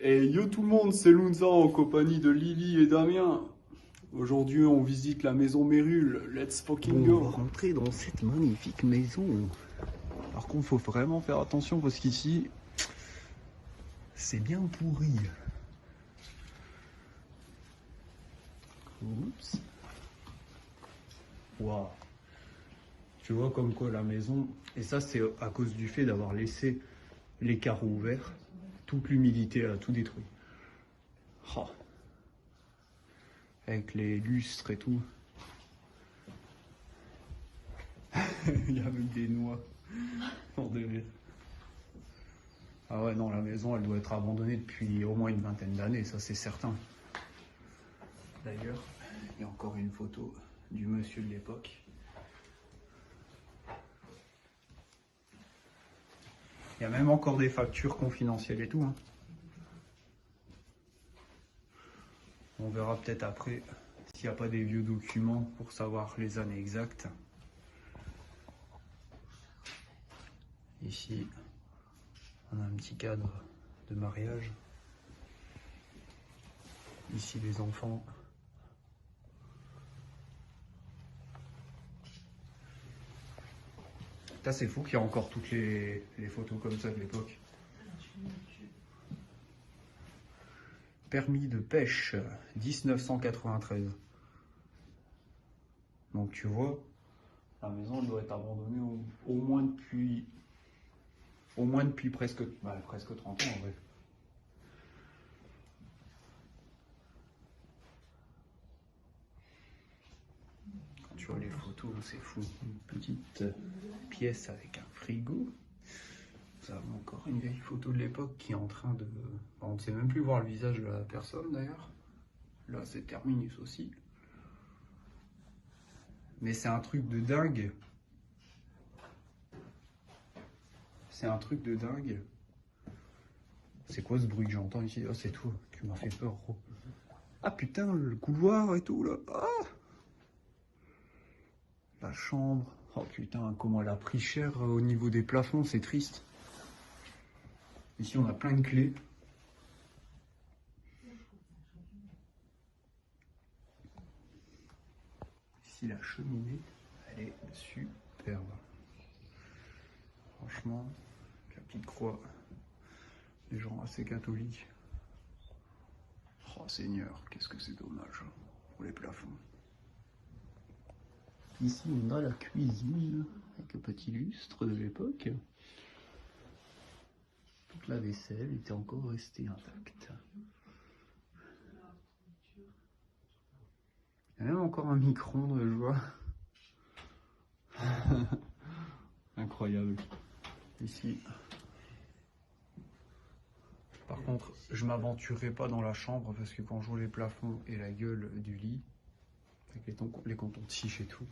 Et yo tout le monde, c'est Lunza en compagnie de Lily et Damien. Aujourd'hui, on visite la maison Mérule. Let's fucking Bon, on va go. rentrer dans cette magnifique maison. Par contre, faut vraiment faire attention parce qu'ici, c'est bien pourri. Oups. Waouh. Tu vois comme quoi la maison, et ça c'est à cause du fait d'avoir laissé les carreaux ouverts, toute l'humidité a tout détruit. Oh. Avec les lustres et tout. Il y a même des noix. Pour de rire. Ah ouais, non, la maison, elle doit être abandonnée depuis au moins une vingtaine d'années, ça c'est certain. D'ailleurs, il y a encore une photo du monsieur de l'époque. Il y a même encore des factures confidentielles et tout. Hein. On verra peut-être après s'il n'y a pas des vieux documents pour savoir les années exactes. Ici, on a un petit cadre de mariage. Ici, les enfants. Là, c'est fou qu'il y a encore toutes les photos comme ça de l'époque. Permis de pêche, 1993. Donc tu vois, la maison elle doit être abandonnée au moins depuis presque 30 ans en vrai. Quand tu vois les photos, c'est fou. Une petite pièce avec un frigo. Nous avons encore une vieille photo de l'époque qui est en train de... On ne sait même plus voir le visage de la personne d'ailleurs. Là c'est terminus aussi. Mais c'est un truc de dingue. C'est un truc de dingue. C'est quoi ce bruit que j'entends ici? Oh, c'est toi, tu m'as fait peur, gros. Ah putain, le couloir et tout là. Ah, la chambre. Oh putain, comment elle a pris cher au niveau des plafonds, c'est triste. Ici, on a plein de clés. Ici, la cheminée, elle est superbe. Franchement, la petite croix, des gens assez catholiques. Oh Seigneur, qu'est-ce que c'est dommage pour les plafonds. Ici, on a la cuisine avec le petit lustre de l'époque. Toute la vaisselle était encore restée intacte. Il y a même encore un micro-ondes, je vois. Incroyable. Ici. Par contre, je m'aventurerai pas dans la chambre parce que quand je vois les plafonds et la gueule du lit, avec les cantons de chiche et tout.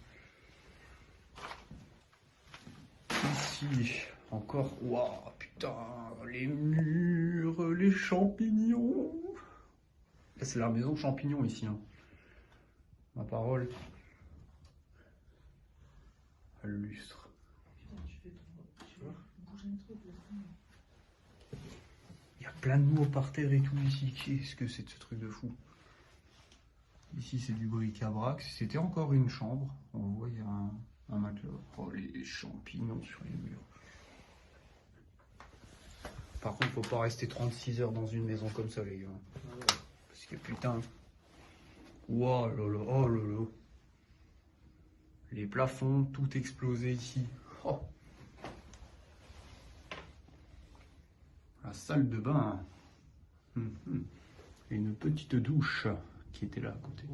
Ici, encore, waouh, putain, les murs, les champignons. C'est la maison champignon ici. Hein. Ma parole. Le lustre. Il y a plein de mots par terre et tout ici. Qu'est-ce que c'est de ce truc de fou? Ici, c'est du bric-à-brac. C'était encore une chambre. On voit, il y a un matelas. Oh, les champignons sur les murs. Par contre, faut pas rester 36 heures dans une maison comme ça, les gars. Parce que putain. Wow, là là, oh là là. Les plafonds, tout explosé ici. Oh. La salle de bain. Et une petite douche qui était là à côté.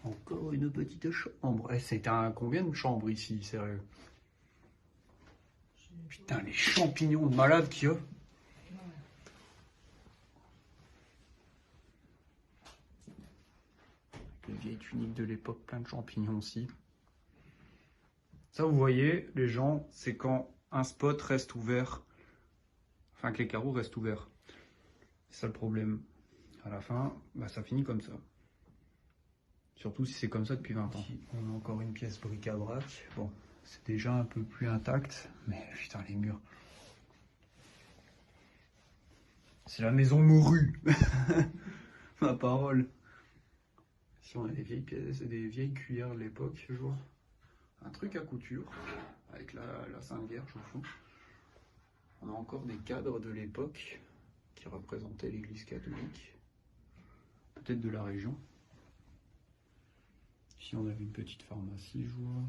Encore une petite chambre. C'est un combien de chambres ici, sérieux? Putain, les champignons de malade qu'il y a. Les vieilles tuniques de l'époque, plein de champignons aussi. Ça, vous voyez, les gens, c'est quand un spot reste ouvert, enfin que les carreaux restent ouverts. C'est ça le problème. À la fin, bah, ça finit comme ça. Surtout si c'est comme ça depuis 20 ans. Ici, on a encore une pièce bric-à-brac. Bon, c'est déjà un peu plus intact, mais putain, les murs. C'est la maison morue. Ma parole. Si on a des vieilles pièces, des vieilles cuillères de l'époque, je vois. Un truc à couture, avec la Sainte Vierge au fond. On a encore des cadres de l'époque qui représentaient l'église catholique. Peut-être de la région. Ici on avait une petite pharmacie, je vois.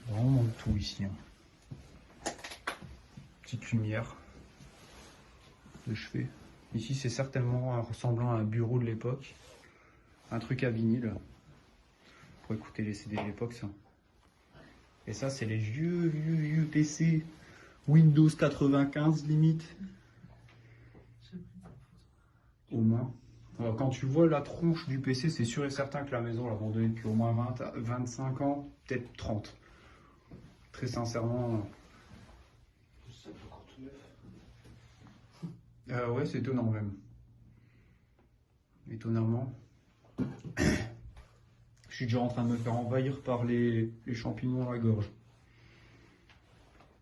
Vraiment de tout ici. Hein. Petite lumière de chevet. Ici c'est certainement ressemblant à un bureau de l'époque. Un truc à vinyle. Pour écouter les CD de l'époque ça. Et ça c'est les vieux PC. Windows 95 limite. Au moins. Alors, quand tu vois la tronche du PC, c'est sûr et certain que la maison l'a abandonnée depuis au moins 25 ans, peut-être 30. Très sincèrement. Ouais, c'est étonnant même. Étonnamment. Je suis déjà en train de me faire envahir par les champignons à la gorge.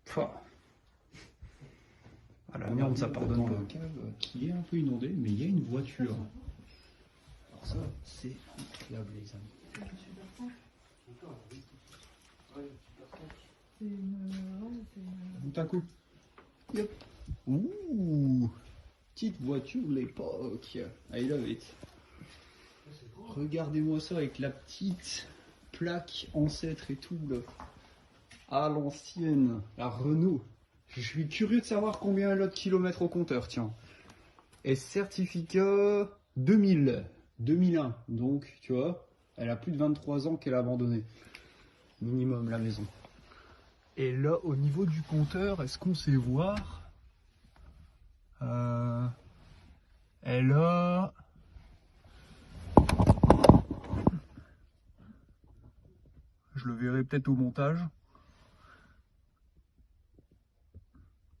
Pfff. Ah, la merde, ça pardonne pas. Cave qui est un peu inondé, mais il y a une voiture. Alors ça, c'est incroyable, les amis. Tout à coup. Yep. Ouh, petite voiture de l'époque. I love it. Regardez-moi ça avec la petite plaque ancêtre et tout là. À l'ancienne, la Renault. Je suis curieux de savoir combien elle a de kilomètres au compteur, tiens. Et certificat 2000, 2001. Donc, tu vois, elle a plus de 23 ans qu'elle a abandonné. Minimum, la maison. Et là, au niveau du compteur, est-ce qu'on sait voir elle a... Je le verrai peut-être au montage.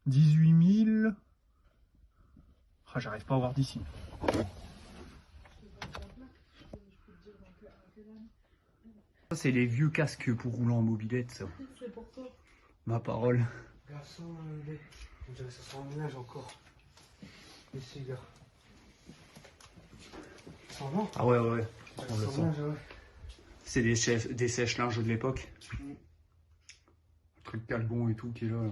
18 000. Ah, j'arrive pas à voir d'ici. Ça, c'est les vieux casques pour rouler en mobilette, ça. C'est pour toi. Ma parole. Garçon, on dirait que ça sent le ménage encore. Les cigares. Ça sent bon? Ah ouais, ouais, on le Ça sent. ménage, ouais. C'est des sèches-linges de l'époque. Le truc calbon et tout qui est là.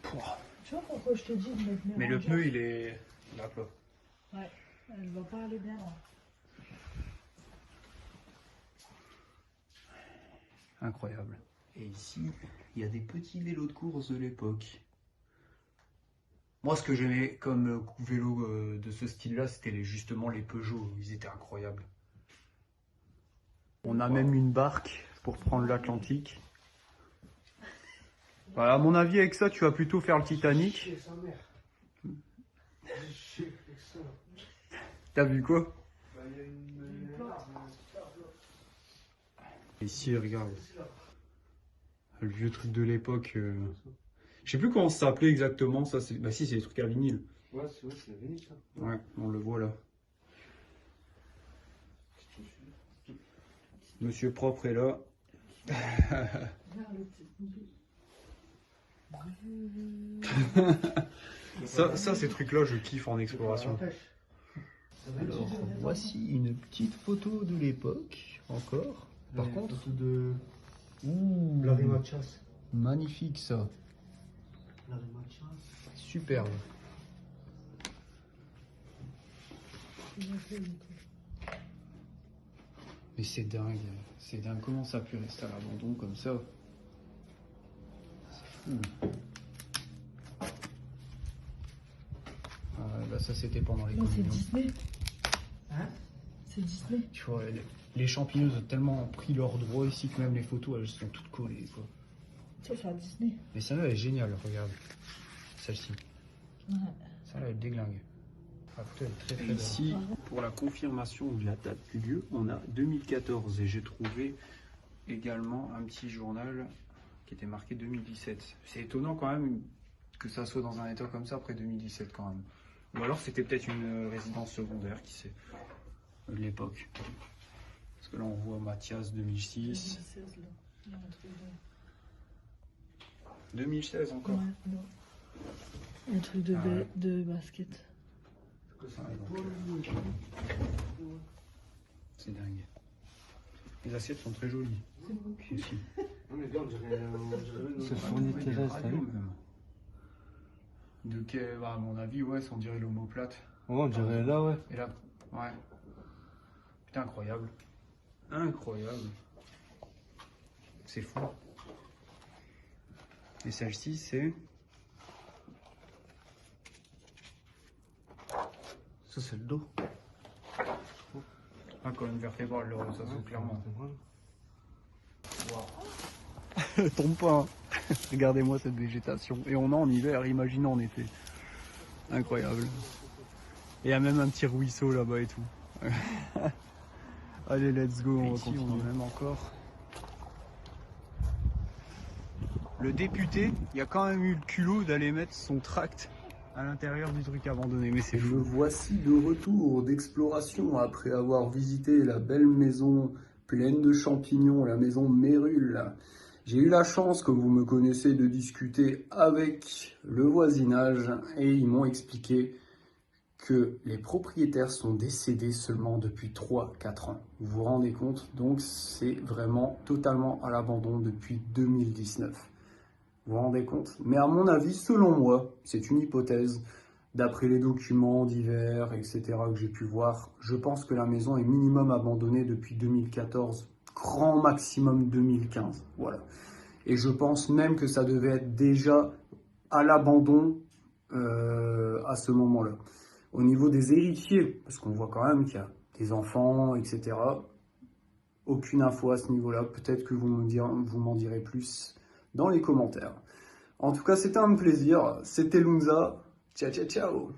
Pouah. Tu vois pourquoi je te dis de mettre mes Mais le rangers? pneu, il est là, plat. Ouais, elle va pas aller bien loin. Incroyable. Et ici, il y a des petits vélos de course de l'époque. Moi, ce que j'aimais comme vélo de ce style-là, c'était justement les Peugeot. Ils étaient incroyables. On a même une barque pour prendre l'Atlantique. Voilà, à mon avis, avec ça, tu vas plutôt faire le Titanic. T'as vu quoi? Ici, regarde. Le vieux truc de l'époque. Je sais plus comment ça s'appelait exactement. Ça, bah si, c'est des trucs à vinyle. Ouais, c'est la vinyle, ça. Ouais, on le voit là. Monsieur Propre est là. Ça, ces trucs-là, je kiffe en exploration. Alors, voici une petite photo de l'époque, encore. Par contre, de ouh, Larry Mathias. magnifique ça. Larry Mathias. Superbe. Mais c'est dingue. C'est dingue. Comment ça a pu rester à l'abandon comme ça? C'est fou. Bah ça, c'était pendant les Non, c'est communions. Disney. Hein? C'est Disney. Tu vois, les champignons ont tellement pris leur droit ici que même les photos, elles sont toutes collées, quoi. Ça, c'est à Disney. Mais celle-là, elle est géniale, regarde. Celle-ci. Ouais. Celle-là, elle déglingue. La photo, elle est très très belle. Ici, pour la confirmation de la date du lieu, on a 2014. Et j'ai trouvé également un petit journal qui était marqué 2017. C'est étonnant quand même que ça soit dans un état comme ça après 2017 quand même. Ou alors c'était peut-être une résidence secondaire, qui sait, de l'époque. Parce que là on voit Mathias 2006. 2016, là. Il y a un truc de... 2016 encore. Ouais, non. Un truc de, Ah ouais. de basket. Que ça, donc, c'est dingue. Les assiettes sont très jolies. Aussi. Non, mais gars, on dirait C'est fourni Ouais, des terrestre, radios, hein. même. De quel, bah, à mon avis, ouais, on dirait l'omoplate. Ouais, on dirait là, ouais. Et là, ouais. Putain, incroyable. Incroyable. C'est fou. Et celle-ci, c'est... Ça, c'est le dos. la colonne vertébrale, là, ça se voit clairement. Tombe pas. Hein. Regardez-moi cette végétation. Et on est en hiver, imaginez en été. Incroyable. Et il y a même un petit ruisseau là-bas et tout. Allez, let's go, on va Ici, continuer. on a même encore le député. Il y a quand même eu le culot d'aller mettre son tract à l'intérieur du truc abandonné. Mais c'est fou. Me voici de retour d'exploration après avoir visité la belle maison pleine de champignons, la maison Mérule. J'ai eu la chance, comme vous me connaissez, de discuter avec le voisinage et ils m'ont expliqué que les propriétaires sont décédés seulement depuis 3-4 ans. Vous vous rendez compte? Donc c'est vraiment totalement à l'abandon depuis 2019. Vous vous rendez compte? Mais à mon avis, selon moi, c'est une hypothèse, d'après les documents divers, etc. que j'ai pu voir, je pense que la maison est minimum abandonnée depuis 2014, grand maximum 2015. Voilà. Et je pense même que ça devait être déjà à l'abandon à ce moment-là. Au niveau des héritiers, parce qu'on voit quand même qu'il y a des enfants, etc. Aucune info à ce niveau-là. Peut-être que vous m'en direz plus dans les commentaires. En tout cas, c'était un plaisir. C'était Lunza. Ciao, ciao, ciao.